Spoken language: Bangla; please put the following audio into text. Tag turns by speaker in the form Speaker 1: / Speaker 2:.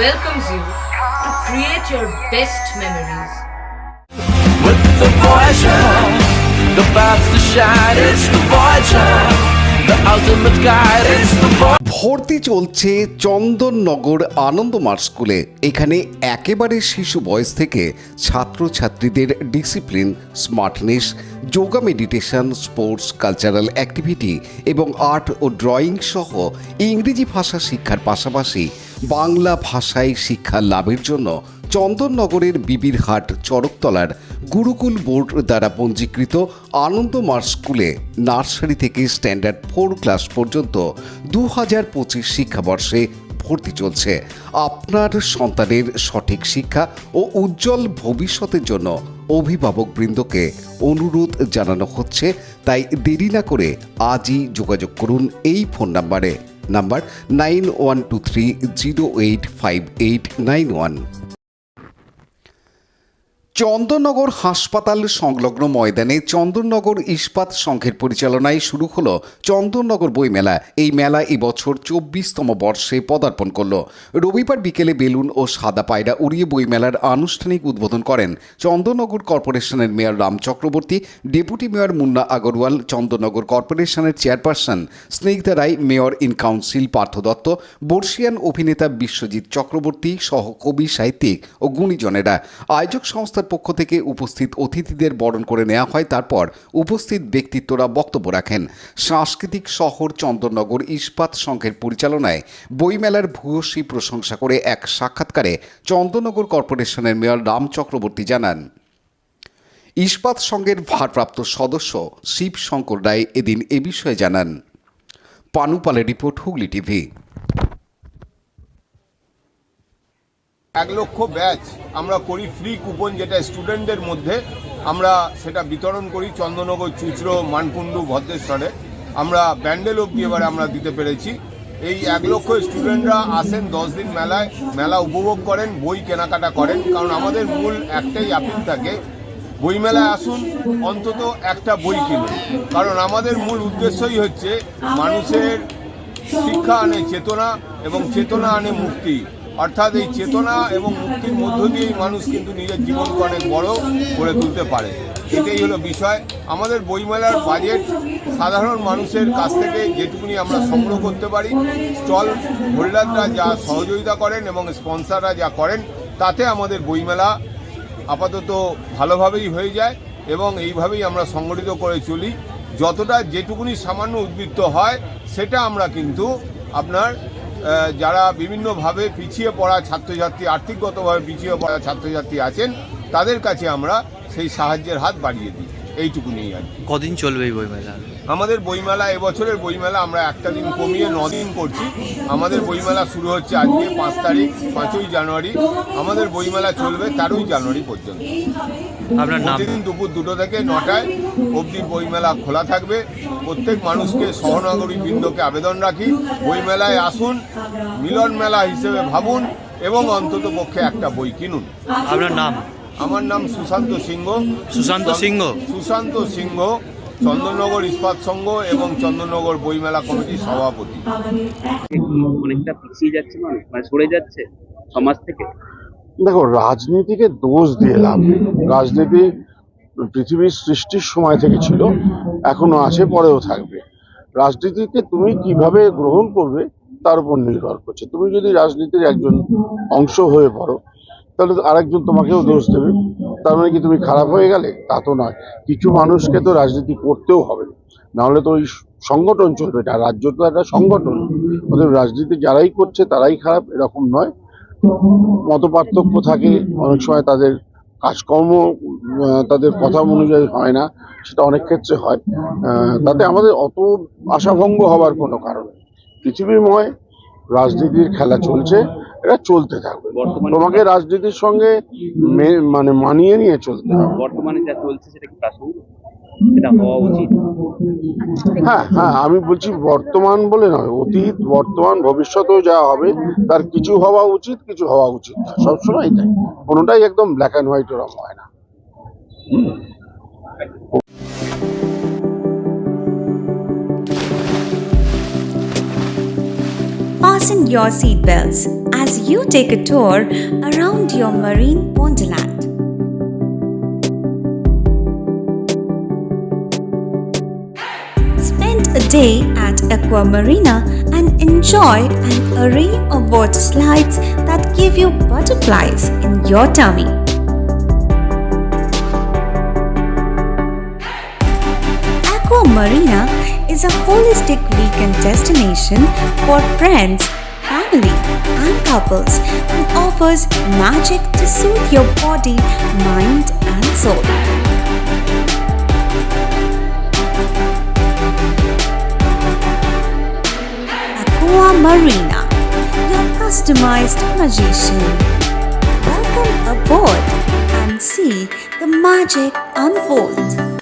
Speaker 1: welcomes you to create your best memories.
Speaker 2: With the Voyager, the path to shine, it's the Voyager, the ultimate guide, it's the Voyager.
Speaker 3: ভর্তি চলছে চন্দননগর আনন্দমার্গ স্কুলে। এখানে একেবারে শিশু বয়স থেকে ছাত্রছাত্রীদের discipline, smartness, yoga, meditation, sports, cultural activity এবং আর্ট ও ড্রয়িং সহ ইংরেজি ভাষা শিক্ষার পাশাপাশি বাংলা ভাষায় শিক্ষা লাভের জন্য চন্দননগরের বিবিরহাট চড়কতলার গুরুকুল বোর্ড দ্বারা পঞ্জীকৃত আনন্দমার্গ স্কুলে নার্সারি থেকে স্ট্যান্ডার্ড 4 ক্লাস পর্যন্ত 2025 শিক্ষাবর্ষে ভর্তি চলছে। আপনার সন্তানের সঠিক শিক্ষা ও উজ্জ্বল ভবিষ্যতের জন্য অভিভাবকবৃন্দকে অনুরোধ জানানো হচ্ছে, তাই দেরি না করে আজই যোগাযোগ করুন এই ফোন নাম্বারে, নাম্বার 9123085891। চন্দননগর হাসপাতাল সংলগ্ন ময়দানে চন্দননগর ইস্পাত সংঘের পরিচালনায় শুরু হলো চন্দননগর বইমেলা। এই মেলা এবছর 24তম বর্ষে পদার্পণ করল। রবিবার বিকেলে বেলুন ও সাদা পায়রা উড়িয়ে বইমেলার আনুষ্ঠানিক উদ্বোধন করেন চন্দননগর কর্পোরেশনের mayor Ram Chakraborty, deputy mayor Munna Agarwal, Chandannagar কর্পোরেশনের chairperson Snigdha Roy, mayor in council Partha Dutta, বর্ষিয়ান অভিনেতা বিশ্বজিৎ চক্রবর্তী সহ কবি, সাহিত্যিক ও গুণীজনেরা। আয়োজক সংস্থার পক্ষ থেকে উপস্থিত অতিথিদের বরণ করে নেওয়া হয়। তারপর উপস্থিত ব্যক্তিত্বরা বক্তব্য রাখেন। সাংস্কৃতিক শহর চন্দননগর ইস্পাত সংঘের পরিচালনায় বইমেলার ভূয়সী প্রশংসা করে এক সাক্ষাৎকারে চন্দননগর কর্পোরেশনের মেয়র রাম চক্রবর্তী জানান, ইস্পাত সংঘের ভারপ্রাপ্ত সদস্য শিব শঙ্কর রায় এদিন এ বিষয়ে জানান। পানুপালের রিপোর্ট, হুগলি টিভি।
Speaker 4: 1 লক্ষ ব্যাচ আমরা করি ফ্রি কুপন, যেটা স্টুডেন্টদের মধ্যে আমরা সেটা বিতরণ করি চন্দননগর, চুচড়ো, মানকুণ্ডু, ভদ্রেশ্বরে। আমরা ব্যান্ডেল অবধি এবারে আমরা দিতে পেরেছি। এই 1 লক্ষ স্টুডেন্টরা আসেন 10 দিন মেলায়, মেলা উপভোগ করেন, বই কেনাকাটা করেন। কারণ আমাদের মূল একটাই আপিল থাকে, বইমেলায় আসুন, অন্তত একটা বই কিনুন। কারণ আমাদের মূল উদ্দেশ্যই হচ্ছে মানুষের শিক্ষা আনে চেতনা, এবং চেতনা আনে মুক্তি। অর্থাৎ এই চেতনা এবং মুক্তির মধ্য দিয়েই মানুষ কিন্তু নিজের জীবনকে অনেক বড় করে তুলতে পারে। এটাই হলো বিষয়। আমাদের বইমেলার বাজেট সাধারণ মানুষের কাছ থেকে যেটুকুনি আমরা সংগ্রহ করতে পারি, স্টল হোল্ডাররা যা সহযোগিতা করেন এবং স্পন্সররা যা করেন, তাতে আমাদের বইমেলা আপাতত ভালোভাবেই হয়ে যায় এবং এইভাবেই আমরা সংগঠিত করে চলি। যতটা যেটুকুনি সামান্য উদ্বৃত্ত হয় সেটা আমরা কিন্তু আপনার যারা বিভিন্নভাবে পিছিয়ে পড়া ছাত্রছাত্রী, আর্থিকগতভাবে পিছিয়ে পড়া ছাত্রছাত্রী আছেন, তাদের কাছে আমরা সেই সাহায্যের হাত বাড়িয়ে দিই। এইটুকুনি আর কি।
Speaker 5: কদিন চলবে এই বইমেলা?
Speaker 4: আমাদের বইমেলা, এবছরের বইমেলা আমরা একটা দিন কমিয়ে 9 দিন করছি। আমাদের বইমেলা শুরু হচ্ছে আজকে 5 তারিখ, 5ই জানুয়ারি। আমাদের বইমেলা চলবে 13ই জানুয়ারি পর্যন্ত। প্রতিদিন দুপুর 2টো থেকে 9টায় অবধি বইমেলা খোলা থাকবে। প্রত্যেক মানুষকে, সহনাগরিক বৃন্দকে আবেদন রাখি, বইমেলায় আসুন, মিলন মেলা হিসেবে ভাবুন এবং অন্তত পক্ষে একটা বই কিনুন।
Speaker 5: আপনার নাম?
Speaker 4: আমার নাম সুশান্ত সিংহ। সুশান্ত সিংহ, চন্দননগর ইস্পাত সংঘ এবং চন্দননগর বইমেলা কমিটির সভাপতি।
Speaker 6: অনেকটা পিছিয়ে যাচ্ছে মানুষ, মানে সরে যাচ্ছে সমাজ থেকে।
Speaker 7: দেখো, রাজনীতিকে দোষ দিয়ে লাভ নেই। রাজনীতি পৃথিবীর সৃষ্টির সময় থেকে ছিল, এখনো আছে, পরেও থাকবে। রাজনীতিকে তুমি কিভাবে গ্রহণ করবে তার উপর নির্ভর করছে। তুমি যদি রাজনীতির একজন অংশ হয়ে পড়ো, তাহলে আরেকজন তোমাকেও দোষ দেবে। তার মানে কি তুমি খারাপ হয়ে গেলে? তা তো নয়। কিছু মানুষকে তো রাজনীতি করতেও হবে, নাহলে তো ওই সংগঠন চলবে না। রাজ্য তো একটা সংগঠন, ওদের রাজনীতি যারাই করছে তারাই খারাপ এরকম নয়। মত পার্থক্য থাকে, অনেক সময় তাদের কাজকর্ম তাদের কথা অনুযায়ী হয় না, সেটা অনেক ক্ষেত্রে হয়। তাতে আমাদের অত আশাভঙ্গ হবার কোনো কারণ নেই। পৃথিবীময় রাজনীতির খেলা চলছে, এটা চলতে থাকবে। তোমাকে রাজনীতির সঙ্গে মানে মানিয়ে নিয়ে চলতে হবে।
Speaker 6: বর্তমানে যা চলছে সেটা কি প্রাসঙ্গিক? এটা হওয়া উচিত।
Speaker 7: হ্যাঁ, আমি বলছি বর্তমান বলে নয়, অতীত, বর্তমান, ভবিষ্যতেও যা হবে তার কিছু হওয়া উচিত, কিছু হওয়া উচিত না। সবসময় এটাই, কোনোটাই একদম ব্ল্যাক অ্যান্ড হোয়াইট ওরকম হয় না।
Speaker 8: fasten your seatbelts as you take a tour around your marine wonderland. Spend a day at Aqua Marina and enjoy an array of water slides that give you butterflies in your tummy. Aqua Marina is a holistic weekend destination for friends, family, and couples and offers magic to soothe your body, mind, and soul. Aqua Marina, your customized magician. Welcome aboard and see the magic unfold.